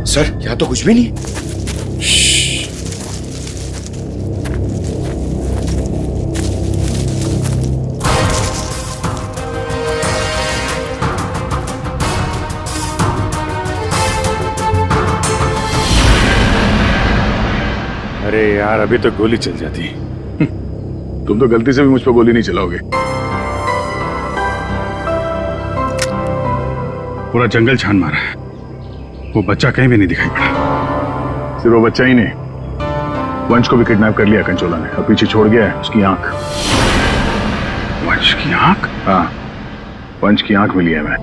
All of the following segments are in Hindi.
सर यहाँ तो कुछ भी नहीं। अरे यार अभी तो गोली चल जाती। तुम तो गलती से भी मुझ पर गोली नहीं चलाओगे। पूरा जंगल छान मारा है, वो बच्चा कहीं भी नहीं दिखाई पड़ा। सिर्फ वो बच्चा ही नहीं, वंश को भी किडनैप कर लिया कंचोला ने और पीछे छोड़ गया है उसकी आंख। वंश की आंख? हाँ, वंश की आंख मिली है मैं।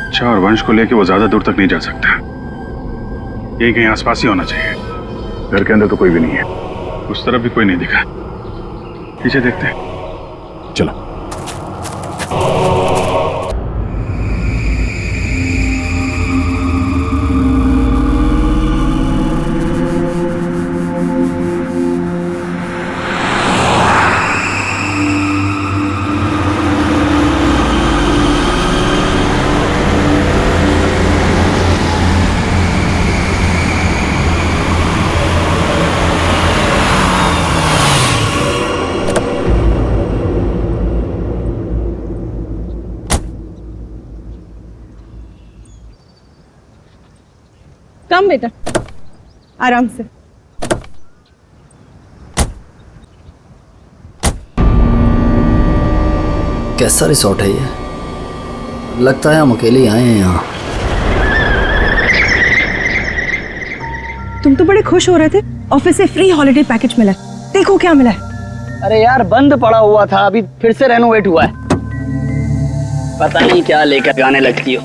अच्छा, और वंश को लेके वो ज्यादा दूर तक नहीं जा सकता, यही कहीं आसपास ही होना चाहिए। घर के अंदर तो कोई भी नहीं है, उस तरफ भी कोई नहीं दिखा। पीछे देखते हैं, चलो। कम बेटा, आराम से। कैसा रिसोर्ट है ये? लगता है हम अकेले ही आए हैं यहाँ। तुम तो बड़े खुश हो रहे थे, ऑफिस से फ्री हॉलिडे पैकेज मिला। देखो क्या मिला है। अरे यार बंद पड़ा हुआ था, अभी फिर से रेनोवेट हुआ है। पता नहीं क्या लेकर आने लगती हो।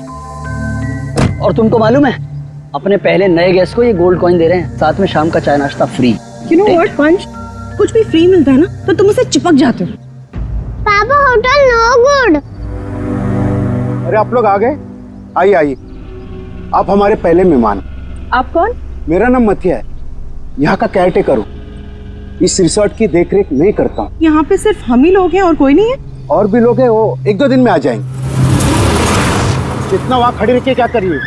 और तुमको मालूम है, अपने पहले नए गेस्ट को ये गोल्ड कॉइन दे रहे हैं, साथ में शाम का चाय नाश्ता फ्री। यू नो व्हाट पंच, कुछ भी फ्री मिलता है ना तो तुम उसे चिपक जाते हो। पापा होटल नो गुड। अरे आप लोग आ गए? आइए आइए, आप हमारे पहले मेहमान। आप कौन? मेरा नाम मथिया है, यहाँ का केयर टेकर हूँ। इस रिसोर्ट की देखरेख मैं करता हूँ। यहाँ पे सिर्फ हम ही लोग हैं और कोई नहीं है? और भी लोग हैं, वो 1-2 दिन में आ जाएंगे। इतना वहाँ खड़ी रखिए, क्या करिए?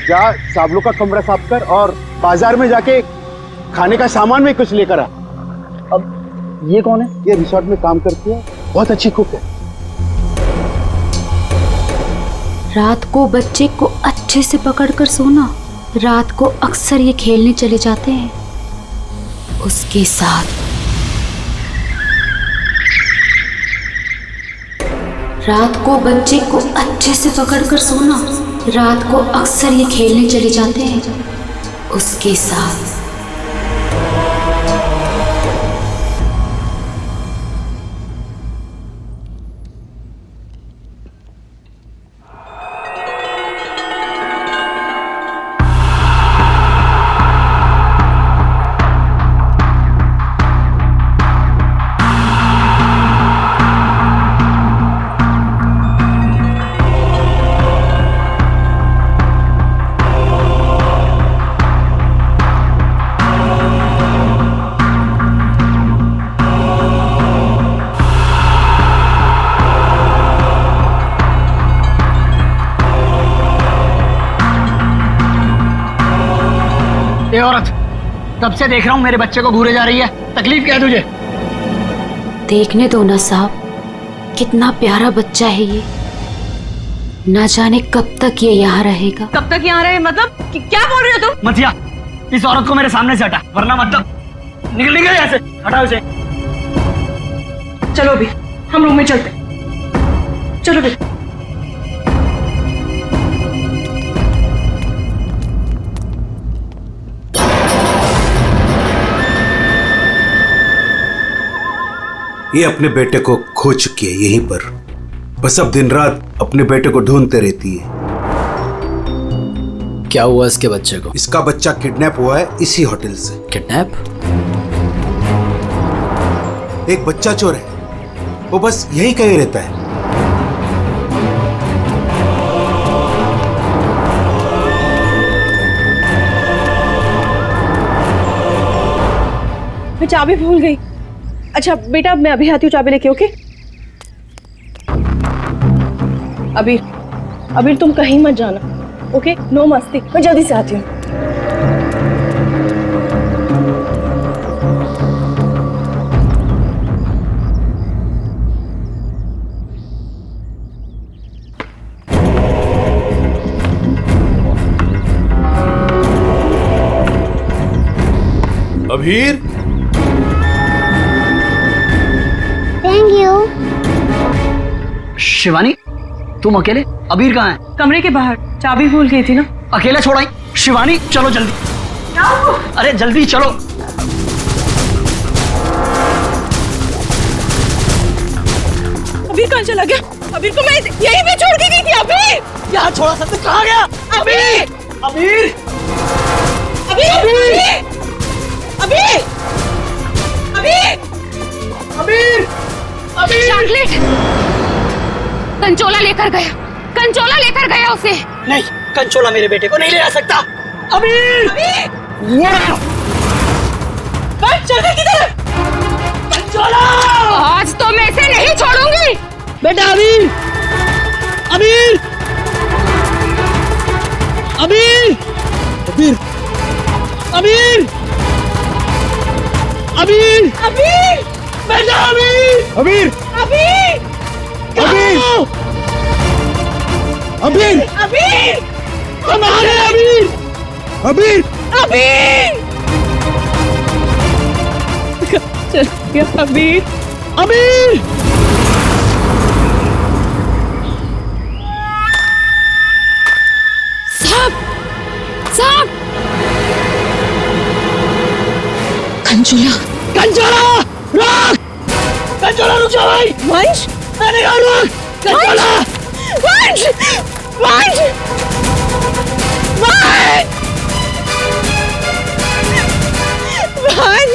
जा साबलों का कमरा साफ कर और बाजार में जाके खाने का सामान भी कुछ लेकर आ। अब ये कौन है? ये रिसोर्ट में काम करती है, बहुत अच्छी कुक है। रात को बच्चे को अच्छे से पकड़कर सोना। रात को अक्सर ये खेलने चले जाते हैं उसके साथ। रात को बच्चे को अच्छे से पकड़कर सोना। रात को अक्सर ये खेलने चले जाते हैं उसके साथ। ये औरत, तब से देख रहा हूँ मेरे बच्चे को घूरे जा रही है। तकलीफ क्या है तुझे? देखने दो ना साहब, कितना प्यारा बच्चा है ये। ना जाने कब तक ये यहाँ रहेगा। कब तक यहाँ रहे मतलब? क्या बोल रहे हो तुम? मथिया, इस औरत को मेरे सामने से हटा, वरना मतलब निकल यहाँ से। हटाओ इसे। चलो अभी हम रूम में चलते। चलो बेटा। ये अपने बेटे को खो चुकी है यहीं पर, बस अब दिन रात अपने बेटे को ढूंढते रहती है। क्या हुआ इसके बच्चे को? इसका बच्चा किडनैप हुआ है इसी होटल से। किडनैप? एक बच्चा चोर है, वो बस यहीं कहीं रहता है। मैं चाबी भूल गई। अच्छा बेटा, मैं अभी आती हूँ, चाबी लेके। ओके अबीर, अबीर तुम कहीं मत जाना, ओके, नो मस्ती, मैं जल्दी से आती हूँ। Abhir, thank you. शिवानी, तुम अकेले? अबीर कहाँ है? कमरे के बाहर, चाबी भूल गई थी ना। अकेला छोड़ आई? शिवानी चलो जल्दी, अरे जल्दी चलो। अबीर कहाँ चला गया? अबीर को मैं यहीं पे छोड़ के गई थी। अबीर यहाँ छोड़ा सब, कहाँ गया? अबीर, अबीर, अबीर, अबीर, अबीर, अबीर, अबीर। चॉकलेट कंचोला लेकर गया, कंचोला लेकर गया उसे। नहीं, कंचोला मेरे बेटे को नहीं ले जा सकता। अबीर, चल गई किधर? कंचोला! आज तो मैं इसे नहीं छोड़ूंगी। बेटा अबीर, अबीर, अबीर, अबीर, अबीर, अबीर, अबीर, बेटा अबीर, अबीर, अबीर, अबीर, अबीर, अबीर, हमारे अबीर, अबीर, अबीर, चल गया अबीर। अबीर। साहब, साहब, कंचोला, कंचोला रुक, कंचोला रुक जा भाई। वंश, मैंने कहा रुक, कंचोला। वंश, वंश, वंश, वंश।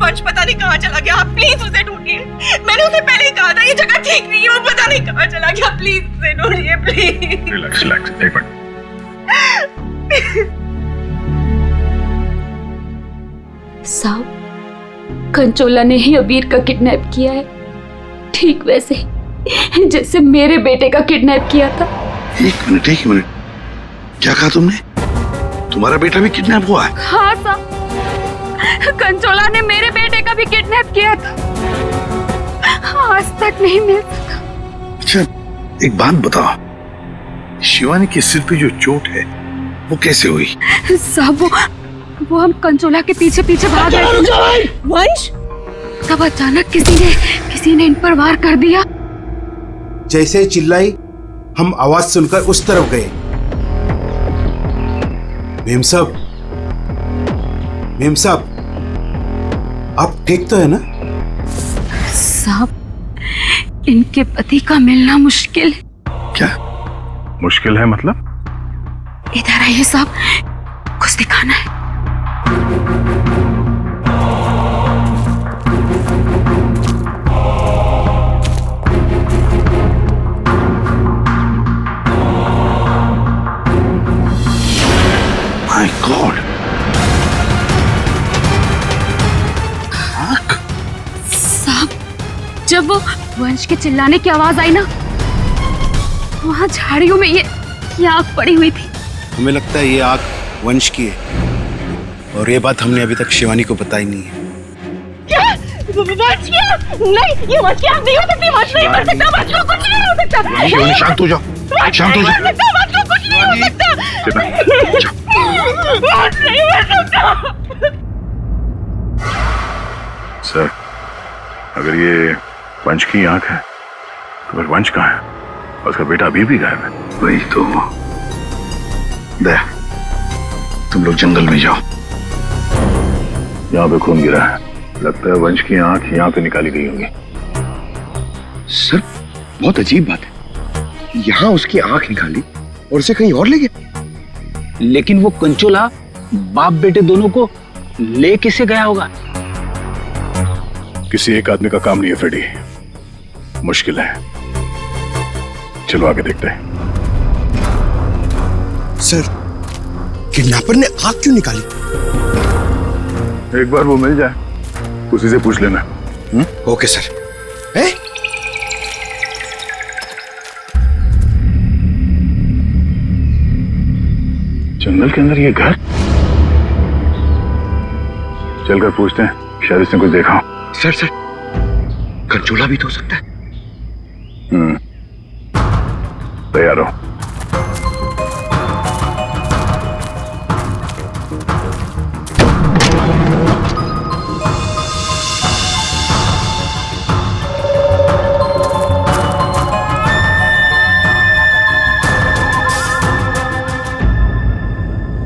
वंश पता नहीं कहाँ चला गया, आप प्लीज उसे ढूंढिए। मैंने उसे पहले ही कहा था ये जगह ठीक नहीं है, वो पता नहीं कहाँ चला गया। प्लीज उसे ढूंढिए, प्लीज। रिलैक्स रिलैक्स, एक मिनट। साहब, कंचोला ने ही अबीर का किडनैप किया है, ठीक वैसे ही जैसे मेरे बेटे का किडनैप किया था। एक मिनट, क्या कहा तुमने? तुम्हारा बेटा भी किडनैप हुआ है? हाँ साहब, कंचोला ने मेरे बेटे का भी किडनैप किया था, आज तक नहीं मिल सका। अच्छा, एक बात बताओ, शिवानी के सिर पे जो चोट है वो कैसे हुई? साहब, वो हम कंचोला के पीछे पीछे भाग रहे थे। वंश, तब अचानक किसी ने इन पर वार कर दिया। जैसे ही चिल्लाई, हम आवाज सुनकर उस तरफ गए। मेम साहब, आप ठीक तो है ना? साहब, इनके पति का मिलना मुश्किल है। क्या मुश्किल है मतलब? इधर आइए साहब, कुछ दिखाना है। माय गॉड, साहब, जब वो वंश के चिल्लाने की आवाज आई ना, वहां झाड़ियों में ये आग पड़ी हुई थी। हमें लगता है ये आग वंश की है, और ये बात हमने अभी तक शिवानी को बताई नहीं है। क्या? वंश क्या? नहीं, ये वंश की आग नहीं हो सकती। वंश नहीं मर सकता, वंश को कुछ नहीं हो सकता। शिवानी शांत हो जाओ, शांत हो जाओ। वंश को कुछ नहीं हो सकता। वंश नहीं मर सकता। सर, अगर ये वंश की आंख है तो फिर वंश कहाँ है? और उसका बेटा अभी भी गायब है। वही तो। दया, तुम लोग जंगल में जाओ। यहाँ पे खून गिरा है, लगता है वंश की आंख यहाँ पे निकाली गई होगी। सर, बहुत अजीब बात है, यहाँ उसकी आंख निकाली और उसे कहीं और ले गया। लेकिन वो कंचोला बाप बेटे दोनों को ले किसे गया होगा? किसी एक आदमी का काम नहीं है फ्रेडी, मुश्किल है। चलो आगे देखते हैं। सर, किडनैपर ने आग क्यों निकाली? एक बार वो मिल जाए, उसी से पूछ लेना। Okay sir. ए? जंगल के अंदर ये घर? चलकर पूछते हैं, शायद इसने कुछ देखा हो। सर, कंचोला भी तो हो सकता है। तैयार हो?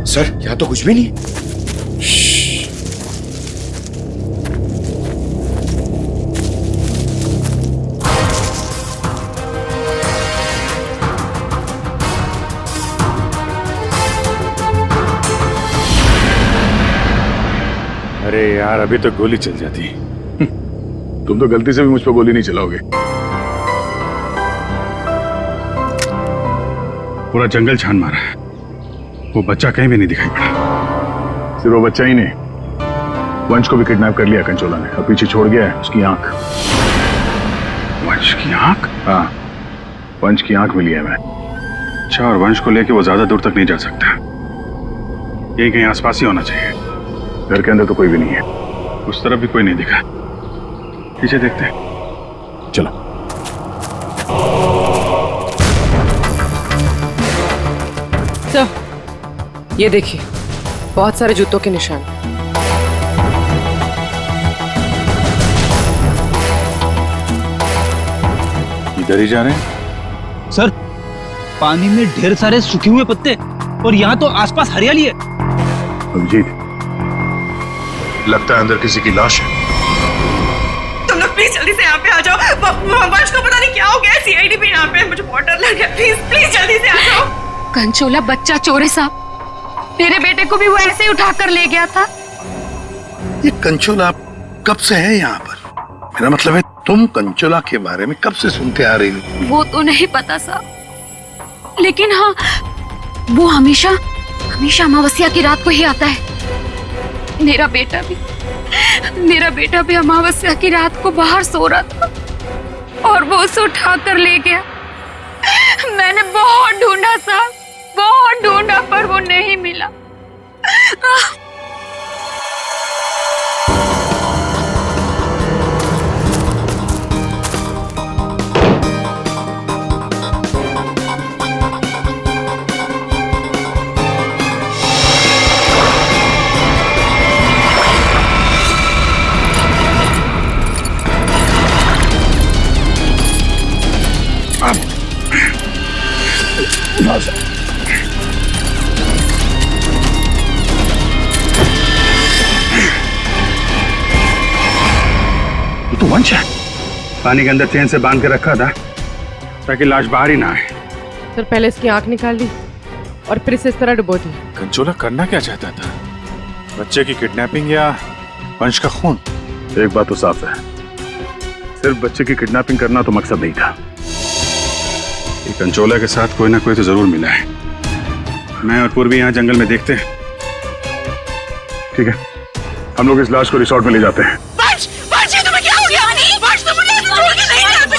सर, यहाँ तो कुछ भी नहीं। अरे यार, अभी तो गोली चल जाती। तुम तो गलती से भी मुझ पर गोली नहीं चलाओगे। पूरा जंगल छान मारा है, वो बच्चा कहीं भी नहीं दिखाई पड़ा। सिर्फ वो बच्चा ही नहीं, वंश को भी किडनैप कर लिया कंचोला ने, और पीछे छोड़ गया है उसकी आंख। वंश की आंख? हाँ, वंश की आंख मिली है मैं। अच्छा, और वंश को लेके वो ज्यादा दूर तक नहीं जा सकता, यही कहीं आसपास ही होना चाहिए। घर के अंदर तो कोई भी नहीं है, उस तरफ भी कोई नहीं दिखा। पीछे देखते हैं, चलो। सर, ये देखिए, बहुत सारे जूतों के निशान। इधर ही जा रहे हैं। सर, पानी में ढेर सारे सूखे हुए पत्ते, और यहाँ तो आसपास हरियाली है। अभिजीत, लगता है अंदर किसी की लाश है। तुम लोग प्लीज जल्दी से यहाँ पे आ जाओ। वंश को पता नहीं क्या हो गया, सीआईडी भी यहाँ पे, मुझे बहुत डर लग गया। प्लीज जल्दी से आ जाओ। कंचोला बच्चा चोर है साहब, मेरे बेटे को भी वो ऐसे ही उठा कर ले गया था। ये कंचोला कब से है यहाँ पर? मेरा मतलब है, तुम कंचोला के बारे में कब से सुनते आ रही हो? वो तो नहीं पता साहब, लेकिन हाँ, वो हमेशा अमावस्या की रात को ही आता है। मेरा बेटा भी अमावस्या की रात को बाहर सो रहा था और वो उसे उठा कर ले गया। मैंने बहुत ढूंढा साहब, बहुत ढूंढा, पर वो नहीं मिला। ये तो वंश है। पानी के अंदर चेन से बांध के रखा था ताकि लाश बाहर ही ना आए। सर, पहले इसकी आंख निकाल दी और फिर इसे इस तरह डुबो दी। कंचोला करना क्या चाहता था? बच्चे की किडनैपिंग या वंश का खून? एक बात तो साफ है, सिर्फ बच्चे की किडनैपिंग करना तो मकसद नहीं था। ये कंचोला के साथ कोई ना कोई तो जरूर मिला है। मैं और पूर्वी यहाँ जंगल में देखते हैं। ठीक है, हम लोग इस लाश को रिसोर्ट में ले जाते हैं। तुम्हें क्या हो गया? वंश, तुम मुझे छोड़ के नहीं जा सकते।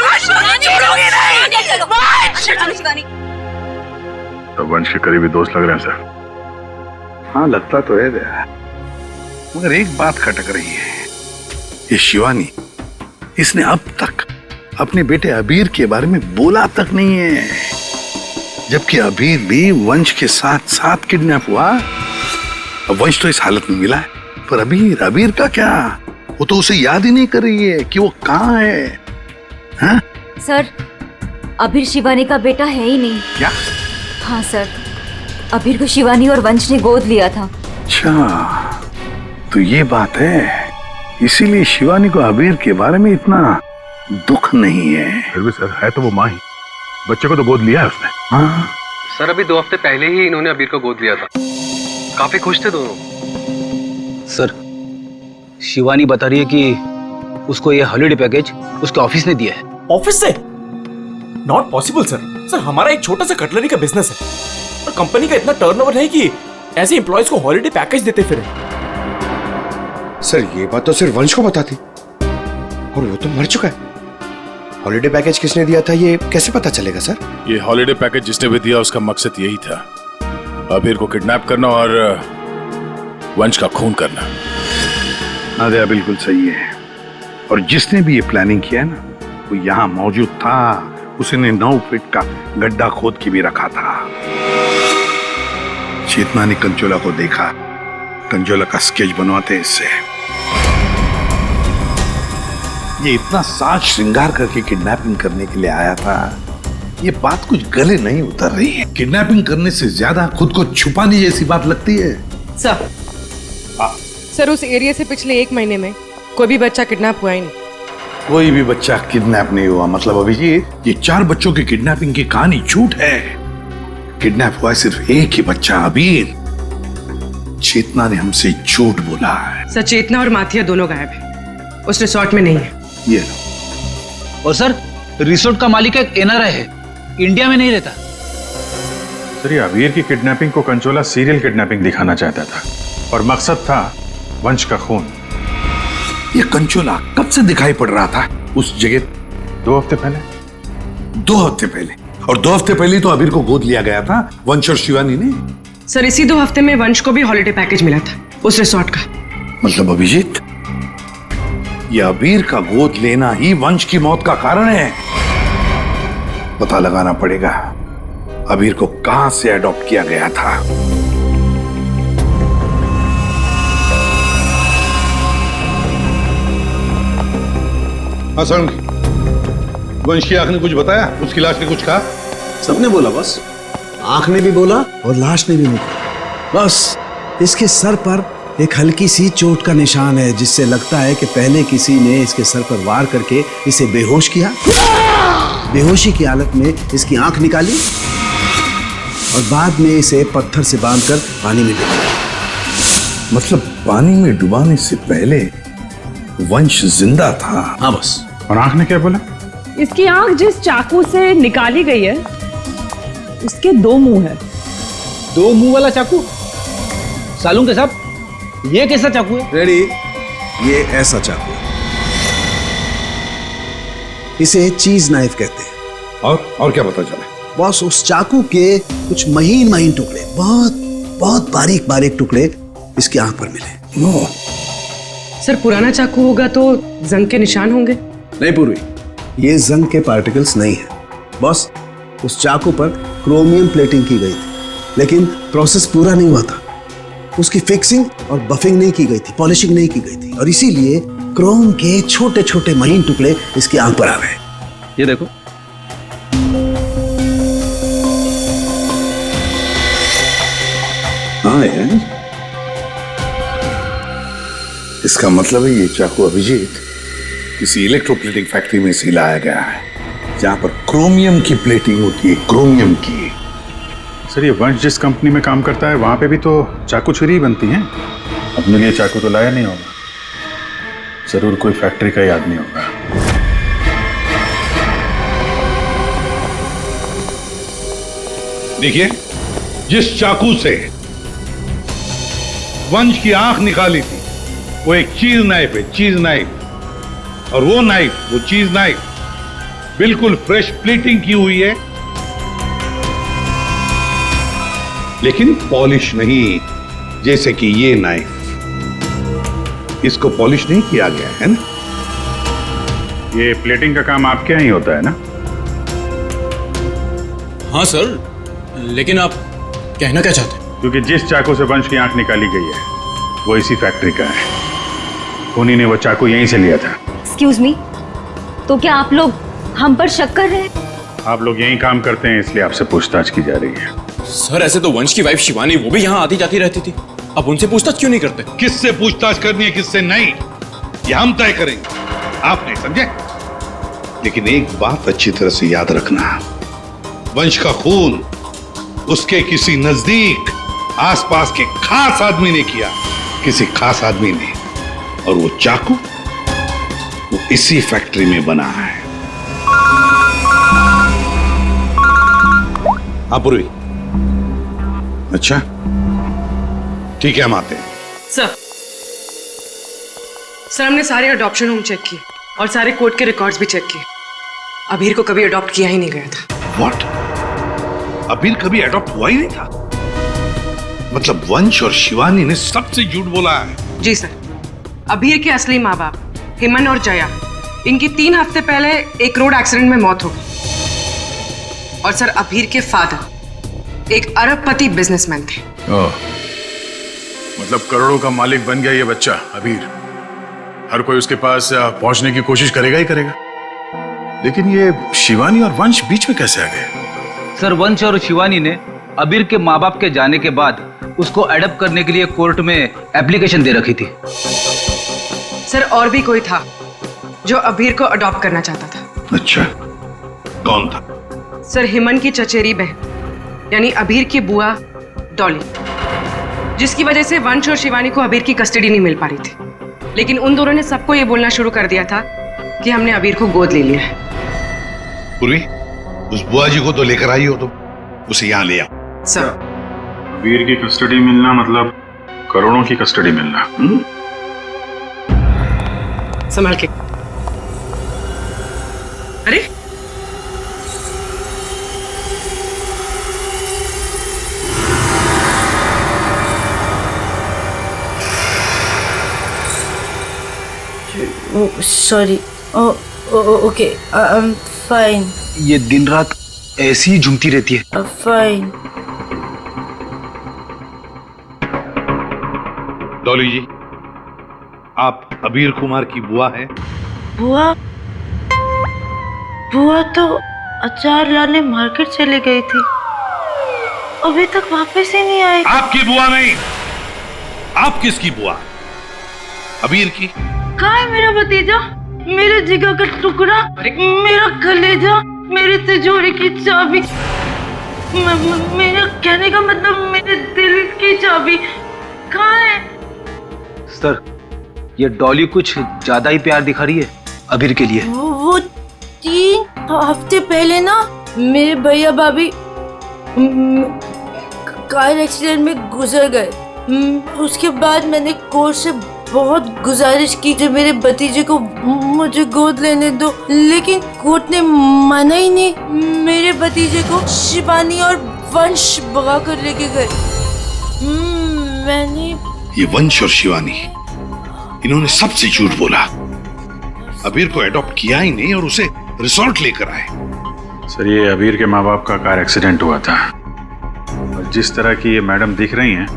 वंश, मुझे छोड़ोगे नहीं। तो वंश के करीबी दोस्त लग रहे हैं सर। हाँ, लगता तो है दया, मगर एक बात खटक रही है। ये शिवानी, इसने अब तक अपने बेटे अबीर के बारे में बोला तक नहीं है, जबकि अबीर भी वंश के साथ साथ किडनैप हुआ। अब वंश तो इस हालत में मिला है, पर अबीर का क्या? वो तो उसे याद ही नहीं कर रही है कि वो कहाँ है। हाँ? सर, अबीर शिवानी का बेटा है ही नहीं। क्या? हाँ सर, अबीर को शिवानी और वंश ने गोद लिया था। अच्छा, तो ये बात है, इसीलिए शिवानी को अबीर के बारे में इतना दुख नहीं है। फिर भी सर, है तो वो माँ ही, बच्चे को तो गोद लिया है उसने। हाँ सर, अभी 2 हफ्ते पहले ही इन्होंने अबीर को गोद लिया था। काफी खुश थे दोनों। सर, शिवानी बता रही है कि उसको ये हॉलिडे पैकेज उसके ऑफिस ने दिया है। ऑफिस से? Not possible sir. सर, हमारा एक छोटा सा कटलरी का बिजनेस है, और कंपनी का इतना टर्नओवर है कि ऐसे एम्प्लॉयज को हॉलिडे पैकेज देते फिरे। सर ये बात तो सिर्फ वंश को पता थी, और वो तो मर चुका है। हॉलिडे पैकेज किसने दिया था ये कैसे पता चलेगा सर? ये हॉलिडे पैकेज जिसने भी दिया उसका मकसद यही था, अबीर को किडनैप करना और वंश का खून करना। नादिया बिल्कुल सही है, और जिसने भी ये प्लानिंग किया है ना, वो यहाँ मौजूद था। उसने 9 फीट का गड्ढा खोद के भी रखा था। चेतना ने कंचोला को देखा, कंचोला का स्केच बनवाते इससे। ये इतना साज श्रृंगार करके किडनैपिंग करने के लिए आया था, ये बात कुछ गले नहीं उतर रही है। किडनैपिंग करने से ज्यादा खुद को छुपाने जैसी बात लगती है। सर, सर उस एरिया से पिछले 1 महीने में कोई भी बच्चा किडनैप हुआ ही नहीं। कोई भी बच्चा किडनैप नहीं हुआ मतलब अभिजीत, ये 4 बच्चों की किडनैपिंग की कहानी झूठ है। किडनैप हुआ सिर्फ एक ही बच्चा, अबीर। चेतना ने हमसे झूठ बोला है। सर चेतना और माथिया दोनों गायब है, उस रिसोर्ट में नहीं है। ये लो। और सर रिसोर्ट का मालिक एक एनआरआई है, इंडिया में नहीं रहता। सर ये अबीर की किडनैपिंग को कंचोला सीरियल किडनैपिंग दिखाना चाहता था, और मकसद था वंश का खून। ये कंचोला कब से दिखाई पड़ रहा था उस जगह? 2 हफ्ते पहले। 2 हफ्ते पहले, और 2 हफ्ते पहले तो अबीर को गोद लिया गया था वंश और शिवानी ने। सर इसी 2 हफ्ते में वंश को भी हॉलिडे पैकेज मिला था उस रिसोर्ट का। मतलब अभिजीत, ये अबीर का गोद लेना ही वंश की मौत का कारण है। पता लगाना पड़ेगा अबीर को कहां से अडॉप्ट किया गया था। असंग, वंश की आंख ने कुछ बताया? उसकी लाश ने कुछ कहा? सबने बोला बस, आंख ने भी बोला और लाश ने भी बोला। बस इसके सर पर एक हल्की सी चोट का निशान है, जिससे लगता है कि पहले किसी ने इसके सर पर वार करके इसे बेहोश किया। बेहोशी की हालत में इसकी आंख निकाली और बाद में इसे पत्थर से बांधकर पानी में डुबाया। मतलब पानी में डुबाने से पहले वंश जिंदा था? हाँ बस। और आंख ने क्या बोला? इसकी आंख जिस चाकू से निकाली गई है उसके 2 मुंह है। 2 मुंह वाला चाकू? सालून के साहब, ये कैसा चाकू है? रेडी, ये ऐसा चाकू है, इसे चीज नाइफ कहते हैं। और क्या पता चला? बॉस उस चाकू के कुछ महीन महीन टुकड़े, बहुत बहुत बारीक बारीक टुकड़े इसकी आंख पर मिले। नो सर पुराना चाकू होगा तो जंग के निशान होंगे। नहीं पूर्वी, ये जंग के पार्टिकल्स नहीं है बॉस। उस चाकू पर क्रोमियम प्लेटिंग की गई थी, लेकिन प्रोसेस पूरा नहीं हुआ था। उसकी फिक्सिंग और बफिंग नहीं की गई थी, पॉलिशिंग नहीं की गई थी, और इसीलिए क्रोम के छोटे छोटे महीन टुकड़े इसकी आंख पर आ गए। ये देखो, हाँ यार, इसका मतलब है ये चाकू अभिजीत किसी इलेक्ट्रोप्लेटिंग फैक्ट्री में से लाया गया है, जहां पर क्रोमियम की प्लेटिंग होती है, क्रोमियम की। सर ये वंश जिस कंपनी में काम करता है वहां पे भी तो चाकू छुरी ही बनती हैं। अपने लिए चाकू तो लाया नहीं होगा, जरूर कोई फैक्ट्री का ही आदमी होगा। देखिए, जिस चाकू से वंश की आंख निकाली थी वो एक चीज नाइफ है, चीज नाइफ। और वो नाइफ, वो चीज नाइफ बिल्कुल फ्रेश प्लेटिंग की हुई है, लेकिन पॉलिश नहीं, जैसे कि ये नाइफ, इसको पॉलिश नहीं किया गया है ना। ये प्लेटिंग का काम आपके यहाँ ही होता है ना? हाँ सर, लेकिन आप कहना क्या चाहते हैं? क्योंकि जिस चाकू से वंश की आंख निकाली गई है वो इसी फैक्ट्री का है। उन्हीं ने वो चाकू यहीं से लिया था। एक्सक्यूज मी, तो क्या आप लोग हम पर शक कर रहे हैं? आप लोग यहीं काम करते हैं इसलिए आपसे पूछताछ की जा रही है। सर ऐसे तो वंश की वाइफ शिवानी वो भी यहाँ आती जाती रहती थी, अब उनसे पूछताछ क्यों नहीं करते? किससे पूछताछ करनी है किससे नहीं, ये हम तय करेंगे, आप नहीं समझे। लेकिन एक बात अच्छी तरह से याद रखना, वंश का खून उसके किसी नजदीक आसपास के खास आदमी ने किया, किसी खास आदमी ने, और वो चाकू वो इसी फैक्ट्री में बना है। हाँ पूर्वी, अच्छा ठीक है, हम आते हैं। सर हमने सारे अडॉप्शन होम चेक किए और सारे कोर्ट के रिकॉर्ड्स भी चेक किए। अबीर को कभी अडॉप्ट किया ही नहीं गया था। व्हाट? अबीर कभी अडॉप्ट हुआ ही नहीं था? मतलब वंश और शिवानी ने सबसे झूठ बोला है? जी सर, अबीर के असली माँ बाप हेमन और जया, इनकी 3 हफ्ते पहले एक रोड एक्सीडेंट में मौत हो गई। और सर अबीर के फादर एक अरबपति बिजनेसमैन थे। मतलब करोड़ों का मालिक बन गया ये बच्चा अबीर। हर कोई उसके पास पहुंचने की कोशिश करेगा ही करेगा। लेकिन ये शिवानी और वंश बीच में कैसे आ गए? सर वंश और शिवानी ने अबीर के माँ बाप के जाने के बाद उसको अडॉप्ट करने के लिए कोर्ट में एप्लीकेशन दे रखी थी। सर और भी कोई था जो अबीर को अडॉप्ट करना चाहता था। अच्छा, कौन था? सर हेमन की चचेरी बहन यानी अबीर की बुआ डॉली, जिसकी वजह से वंश और शिवानी को अबीर की कस्टडी नहीं मिल पा रही थी। लेकिन उन दोनों ने सबको ये बोलना शुरू कर दिया था कि हमने अबीर को गोद ले लिया है। पूर्वी, उस बुआ जी को तो लेकर आई हो, तो उसे यहाँ ले आओ। सर अबीर की कस्टडी मिलना मतलब करोड़ों की कस्टडी मिलना। संभाल के। अरे sorry. Okay, I am fine. ये दिन रात ऐसी ही झूमती रहती है। फाइन। डॉली जी, आप अबीर कुमार की बुआ हैं? बुआ? बुआ तो अचार लाने मार्केट चली गई थी, अभी तक वापस ही नहीं आई। आपकी बुआ नहीं, आप किसकी बुआ? अबीर की? कहाँ है मेरा भतीजा, मेरे जिगर का टुकड़ा, मेरा कलेजा, मेरी तिजोरी की चाबी, मेरा कहने का मतलब मेरे दिल की चाबी कहाँ है? सर ये डॉली कुछ ज्यादा ही प्यार दिखा रही है अबीर के लिए। वो 3 हफ्ते पहले ना मेरे भैया भाभी कार एक्सीडेंट में गुजर गए। उसके बाद मैंने कोर्ट से बहुत गुजारिश की कि मेरे भतीजे को मुझे गोद लेने दो, लेकिन कोर्ट ने माना ही नहीं। मेरे भतीजे को शिवानी और वंश भगा कर लेके गए। मैंने ये वंश और शिवानी, इन्होंने सबसे झूठ बोला। अबीर को एडॉप्ट किया ही नहीं और उसे रिसोर्ट लेकर आए। सर ये अबीर के माँ बाप का कार एक्सीडेंट हुआ था, और जिस तरह की ये मैडम दिख रही हैं,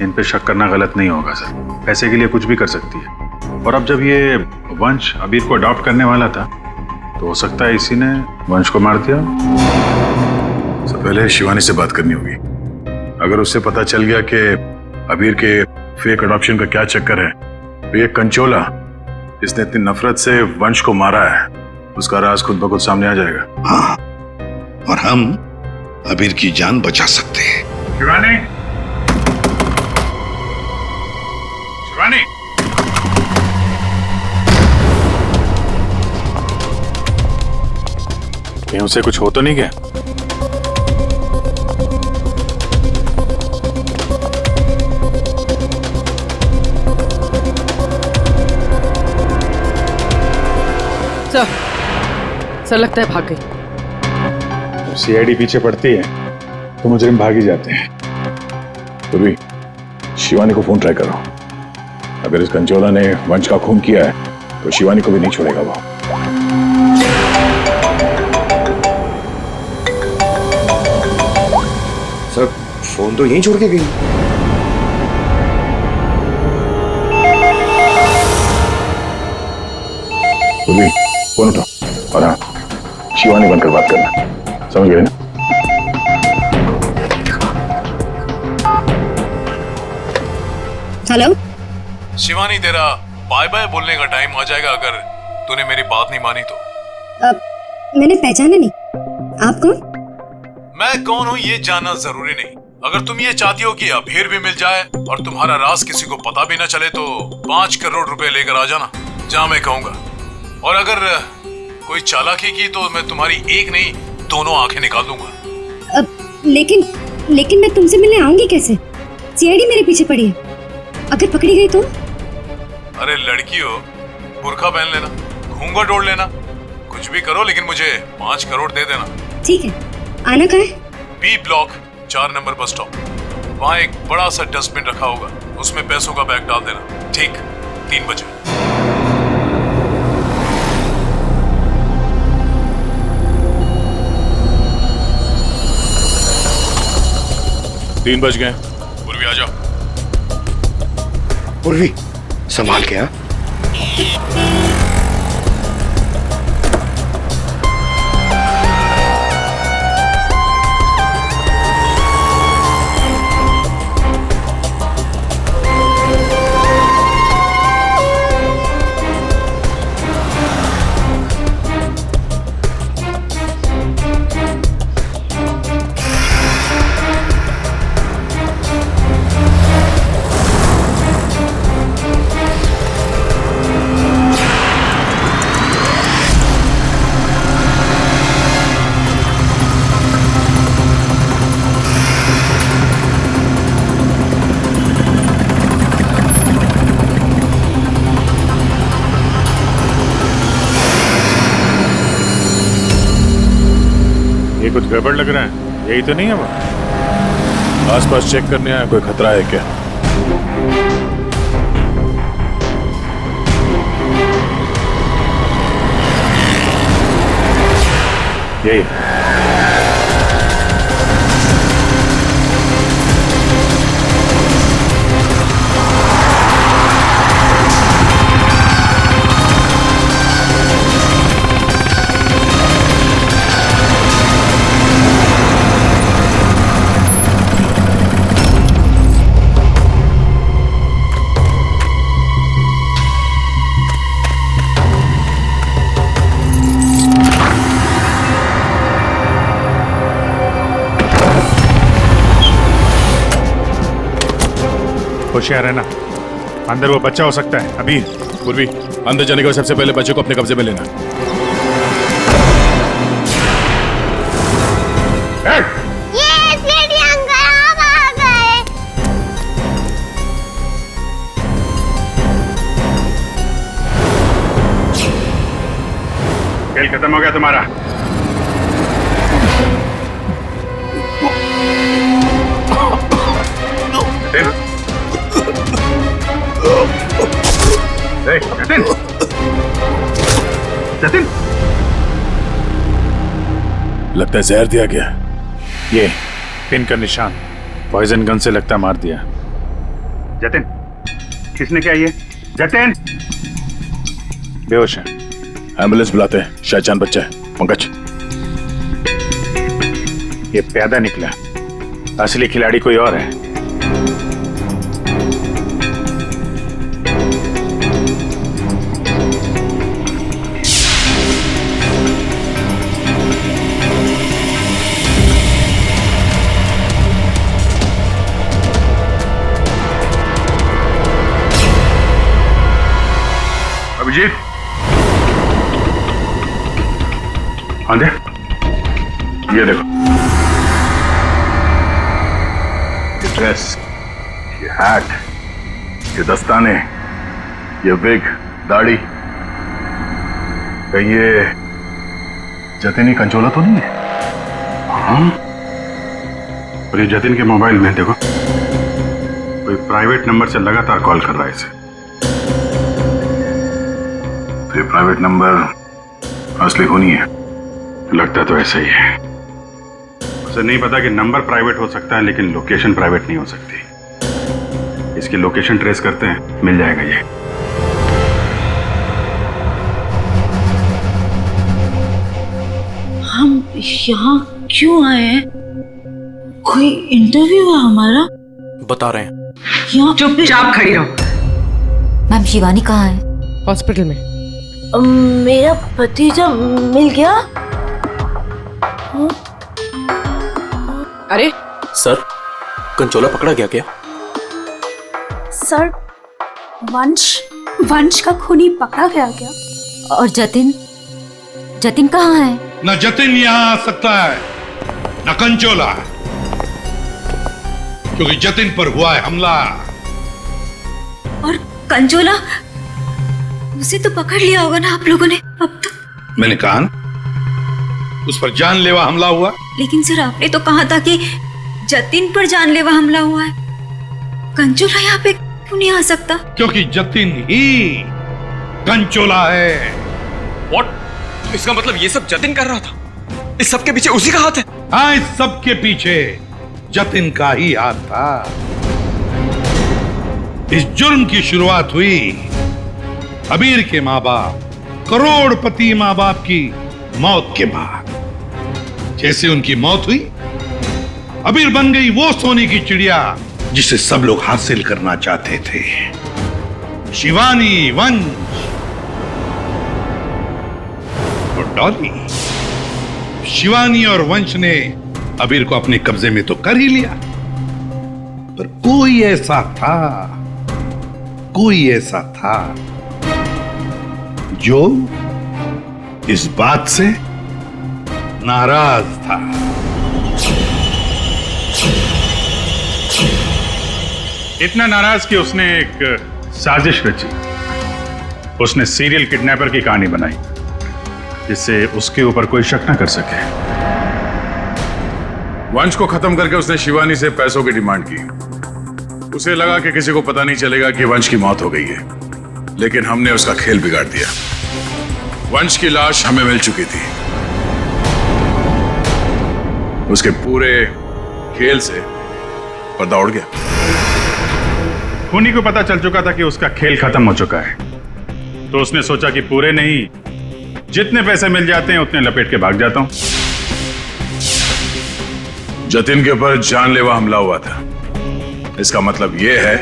इन पे शक करना गलत नहीं होगा सर। पैसे के लिए कुछ भी कर सकती है। और अब जब ये वंश अबीर को अडॉप्ट करने वाला था, तो हो सकता है इसी ने वंश को मार दिया। सबसे पहले शिवानी से बात करनी होगी। अगर उससे पता चल गया कि अबीर के फेक अडॉप्शन का क्या चक्कर है, तो ये कंचोला इसने इतनी नफरत से वंश को मारा है, उसका राज खुद ब खुद सामने आ जाएगा। हाँ, और हम अबीर की जान बचा सकते हैं। शिवानी, शिवानी, कहीं उसे कुछ हो तो नहीं गया? सर लगता है भाग गई। सीआईडी पीछे पड़ती है तो मुजरिम भाग ही जाते हैं। तो भी शिवानी को फोन ट्राई करो। अगर इस कंचोला ने वंश का खून किया है तो शिवानी को भी नहीं छोड़ेगा वो। सर फोन तो यहीं छोड़ के गई। तो भी फोन उठाओ और हाँ, शिवानी बनकर बात करना, समझ गए ना? हेलो शिवानी, तेरा बाय बाय बोलने का टाइम आ जाएगा अगर तूने मेरी बात नहीं मानी तो। मैंने पहचाना नहीं, आप कौन? मैं कौन हूँ ये जानना जरूरी नहीं। अगर तुम ये चाहती हो कि अबीर भी मिल जाए और तुम्हारा राज किसी को पता भी न चले, तो 5 करोड़ रुपए लेकर आ जाना, जहाँ मैं कहूँगा। और अगर कोई चालाकी की तो मैं तुम्हारी एक नहीं 2 आंखें निकाल दूंगा। लेकिन लेकिन मैं तुमसे मिलने आऊंगी कैसे? सीआईडी मेरे पीछे पड़ी है, अगर पकड़ी गई तो? अरे लड़की हो, बुर्का पहन लेना, घूंघट ओढ़ लेना, कुछ भी करो लेकिन मुझे 5 करोड़ दे देना। ठीक है, आना कहाँ है? B block 4 number bus stop. वहाँ एक बड़ा सा डस्टबिन रखा होगा, उसमें पैसों का बैग डाल देना। ठीक 3 बजे। 3 बज गए। पूर्वी आ जाओ। पूर्वी संभाल के। हाँ कुछ गड़बड़ लग रहा है, यही तो नहीं है वो? आसपास चेक करने आया, कोई खतरा है क्या? यही होशियार है ना, अंदर वो बच्चा हो सकता है। अभी पूर्वी, अंदर जाने के बाद सबसे पहले बच्चे को अपने कब्जे में लेना। खेल खत्म हो गया तुम्हारा। जतिन, जतिन, लगता है जहर दिया गया। ये पिन का निशान पॉइजन गन से लगता मार दिया। जतिन, किसने क्या ये? जतिन बेहोश है, एम्बुलेंस बुलाते हैं, शायद जान बच्चा है। पंकज, ये प्यादा निकला, असली खिलाड़ी कोई और है। अभिजीत, आंधे, ये देखो, ये ड्रेस, ये हैट, ये दस्ताने, ये विग, दाढ़ी, कहीं ये जतिन कंचोला तो नहीं है? हाँ, और ये जतिन के मोबाइल में देखो, कोई प्राइवेट नंबर से लगातार कॉल कर रहा है इसे। तो ये प्राइवेट नंबर असली होनी है, लगता तो ऐसा ही है। उसे नहीं पता कि नंबर प्राइवेट हो सकता है लेकिन लोकेशन प्राइवेट नहीं हो सकती। इसकी लोकेशन ट्रेस करते हैं, मिल जाएगा ये। हम यहाँ क्यों आए हैं? कोई इंटरव्यू है हमारा? बता रहे हैं। यहाँ चुपचाप खड़ी रहो। मैम शिवानी कहाँ है? हॉस्पिटल में। मेरा भतीजा मिल गया? अरे सर, कंचोला पकड़ा गया क्या? सर, वंश का खूनी पकड़ा गया क्या? और जतिन? जतिन कहाँ है? न जतिन यहाँ आ सकता है, न कंचोला। क्योंकि जतिन पर हुआ है हमला। और कंचोला, उसे तो पकड़ लिया होगा ना आप लोगों ने अब तो। मैंने कहा ना, उस पर जानलेवा हमला हुआ। लेकिन सर आपने तो कहा था कि जतिन पर जानलेवा हमला हुआ है। कंचोला यहाँ पे क्यों नहीं आ सकता? क्योंकि जतिन ही कंचोला है। What? तो इसका मतलब ये सब जतिन कर रहा था? इस सब के पीछे उसी का हाथ है? हाँ, इस सब के पीछे जतिन का ही हाथ था। इस जुर्म की शुरुआत हुई अबीर के माँ बाप, करोड़पति माँ बाप की मौत के बाद। जैसे उनकी मौत हुई, अबीर बन गई वो सोने की चिड़िया जिसे सब लोग हासिल करना चाहते थे। शिवानी, वंश और डॉली। शिवानी और वंश ने अबीर को अपने कब्जे में तो कर ही लिया, पर कोई ऐसा था जो इस बात से नाराज था। इतना नाराज कि उसने एक साजिश रची। उसने सीरियल किडनैपर की कहानी बनाई जिससे उसके ऊपर कोई शक न कर सके। वंश को खत्म करके उसने शिवानी से पैसों की डिमांड की। उसे लगा कि किसी को पता नहीं चलेगा कि वंश की मौत हो गई है, लेकिन हमने उसका खेल बिगाड़ दिया। वंश की लाश हमें मिल चुकी थी। उसके पूरे खेल से पर्दा उड़ गया। खूनी को पता चल चुका था कि उसका खेल खत्म हो चुका है, तो उसने सोचा कि पूरे नहीं, जितने पैसे मिल जाते हैं उतने लपेट के भाग जाता हूं। जतिन के ऊपर जानलेवा हमला हुआ था। इसका मतलब यह है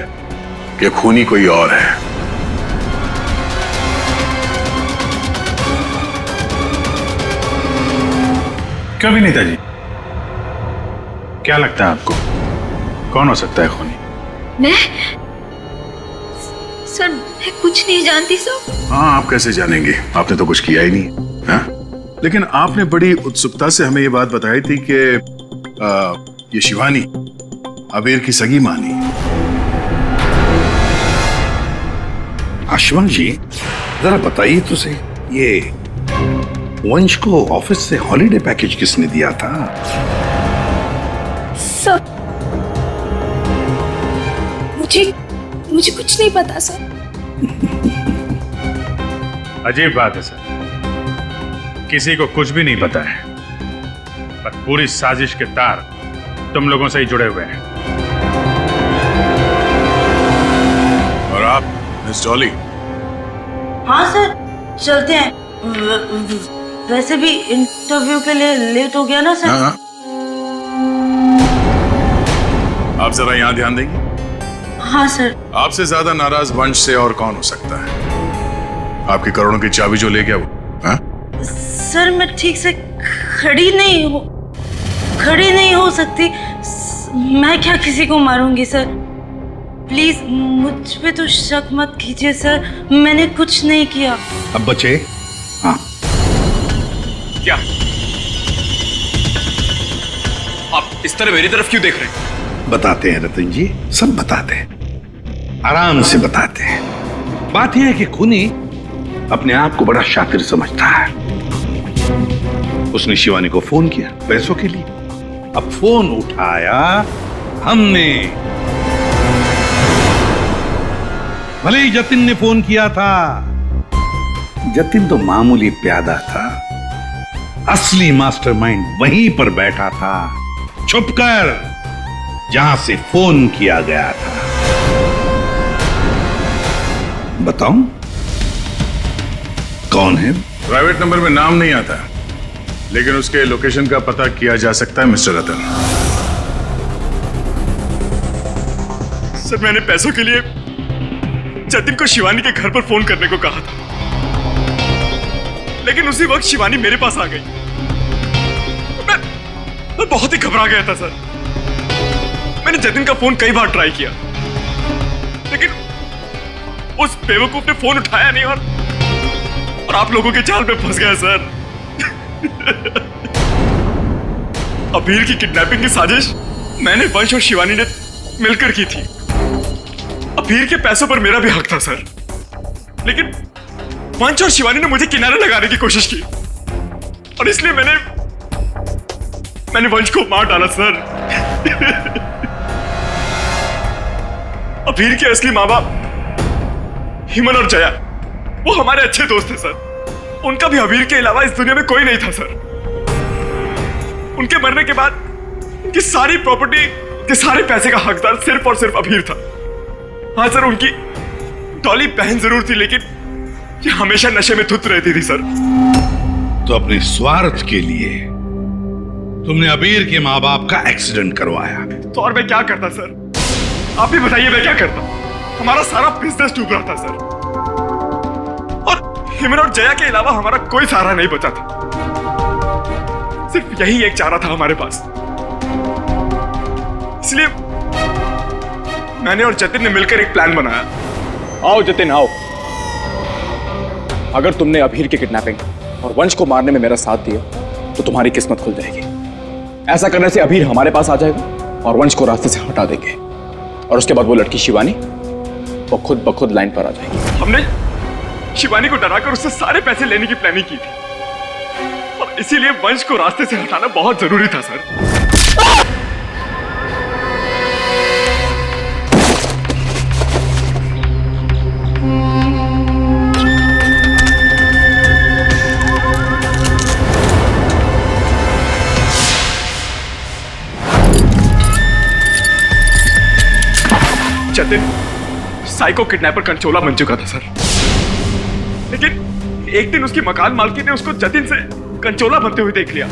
कि खूनी कोई और है। क्यों भी नेताजी, क्या लगता है आपको कौन हो सकता है खूनी? मैं सर, मैं कुछ नहीं जानती सर। हाँ, आप कैसे जानेंगे? आपने तो कुछ किया ही नहीं। हाँ? लेकिन आपने बड़ी उत्सुकता से हमें ये बात बताई थी कि ये शिवानी अबीर की सगी मानी। आशुवंश जी, जरा बताइए तो सही, ये वंश को ऑफिस से हॉलिडे पैकेज किसने दिया था? सर, मुझे कुछ नहीं पता सर। अजीब बात है सर, किसी को कुछ भी नहीं पता है, पर पूरी साजिश के तार तुम लोगों से ही जुड़े हुए हैं। और आप मिस डॉली? हाँ सर, चलते हैं। वैसे भी इंटरव्यू के लिए लेट हो गया ना सर। हाँ। आप जरा यहाँ ध्यान देंगे? हाँ सर। आपसे ज्यादा नाराज वंश से और कौन हो सकता है? आपकी करोड़ों की चाबी जो ले गया वो। हाँ? सर, मैं ठीक से खड़ी नहीं हो सकती। मैं क्या किसी को मारूंगी सर? प्लीज मुझ पे तो शक मत कीजिए सर, मैंने कुछ नहीं किया। अब बचे? हाँ। क्या आप इस तरह मेरी तरफ क्यों देख रहे हैं? बताते हैं रतन जी, सब बताते हैं, आराम से बताते हैं। बात यह है कि खूनी अपने आप को बड़ा शातिर समझता है। उसने शिवानी को फोन किया पैसों के लिए। अब फोन उठाया हमने। भले ही जतिन ने फोन किया था, जतिन तो मामूली प्यादा था। असली मास्टरमाइंड वहीं पर बैठा था, छुपकर, जहां से फोन किया गया था। बताऊं कौन है? प्राइवेट नंबर में नाम नहीं आता, लेकिन उसके लोकेशन का पता किया जा सकता है मिस्टर रतन। सर, मैंने पैसों के लिए जतिन को शिवानी के घर पर फोन करने को कहा था, लेकिन उसी वक्त शिवानी मेरे पास आ गई। मैं बहुत ही घबरा गया था सर। मैंने जतिन का फोन कई बार ट्राई किया, लेकिन उस बेवकूफ ने फोन उठाया नहीं और आप लोगों के जाल में फंस गया सर। अबीर की किडनैपिंग की साजिश मैंने, वंश और शिवानी ने मिलकर की थी। अबीर के पैसों पर मेरा भी हक था सर, लेकिन वंश और शिवानी ने मुझे किनारे लगाने की कोशिश की और इसलिए मैंने वंश को मार डाला सर। अबीर के असली माँ बाप हिमन और जया वो हमारे अच्छे दोस्त थे सर। उनका भी अबीर के अलावा इस दुनिया में कोई नहीं था सर। उनके मरने के बाद उनकी सारी प्रॉपर्टी, उनके सारे पैसे का हकदार सिर्फ और सिर्फ अबीर था। हाँ सर, उनकी डॉली बहन जरूर थी, लेकिन ये हमेशा नशे में धुत रहती थी सर। तो अपने स्वार्थ के लिए तुमने अबीर के माँ बाप का एक्सीडेंट करवाया। तो और मैं क्या करता सर? आप ही बताइए, मैं क्या करता? हमारा सारा बिजनेस डूब रहा था सर, और हिमन और जया के अलावा हमारा कोई सहारा नहीं बचा था। सिर्फ यही एक चारा था हमारे पास। इसलिए मैंने और जतिन ने मिलकर एक प्लान बनाया। आओ जतिन आओ। अगर तुमने अबीर की किडनैपिंग और वंश को मारने में मेरा साथ दिया तो तुम्हारी किस्मत खुल जाएगी। ऐसा करने से अबीर हमारे पास आ जाएगा और वंश को रास्ते से हटा देंगे, और उसके बाद वो लड़की शिवानी वो खुद ब खुद लाइन पर आ जाएगी। हमने शिवानी को डराकर उससे सारे पैसे लेने की प्लानिंग की थी, और इसीलिए वंश को रास्ते से हटाना बहुत जरूरी था सर। जतिन साइको किडनैपर कंचोला बन चुका था सर, लेकिन एक दिन उसकी मकान मालकिन ने उसको जतिन से कंचोला बनते हुए देख लिया।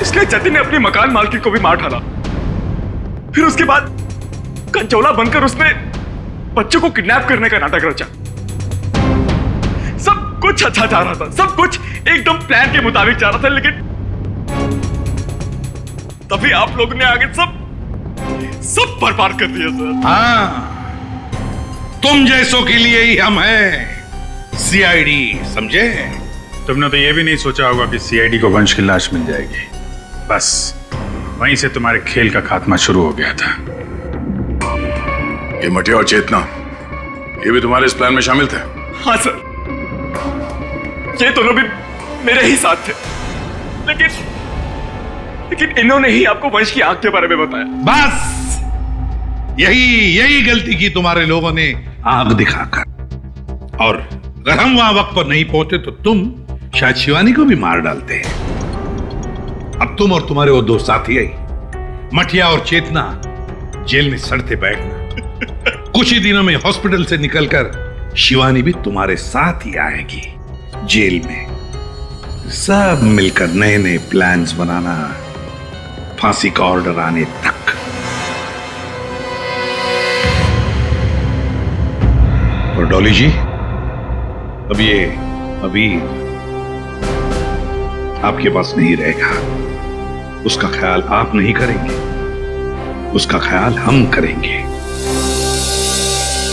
इसलिए जतिन ने अपनी मकान मालकिन को भी मार डाला। फिर उसके बाद कंचोला बनकर उसने बच्चों को किडनैप करने का नाटक रचा। सब कुछ अच्छा जा रहा था, सब कुछ एकदम प्लान के मुताबिक जा रहा था, लेकिन तभी आप लोगों ने आगे सब बर्बाद कर दिया सर। हाँ, तुम जैसों के लिए ही हम हैं सीआईडी, समझे? तुमने तो ये भी नहीं सोचा होगा कि सीआईडी को वंश की लाश मिल जाएगी। बस वहीं से तुम्हारे खेल का खात्मा शुरू हो गया था। ये मटिया और चेतना ये भी तुम्हारे इस प्लान में शामिल थे? हाँ सर, ये दोनों भी मेरे ही साथ थे, लेकिन इन्होंने ही आपको वंश की आंख के बारे में बताया। बस यही गलती की तुम्हारे लोगों ने आग दिखाकर, और अगर हम वहां वक्त पर नहीं पहुंचे तो तुम शायद शिवानी को भी मार डालते। अब तुम और तुम्हारे वो दो साथी आई मटिया और चेतना जेल में सड़ते बैठना। कुछ ही दिनों में हॉस्पिटल से निकलकर शिवानी भी तुम्हारे साथ ही आएगी जेल में। सब मिलकर नए नए प्लान्स बनाना, फांसी का ऑर्डर आने तक। और डॉली जी, अब ये अबीर आपके पास नहीं रहेगा। उसका ख्याल आप नहीं करेंगे, उसका ख्याल हम करेंगे।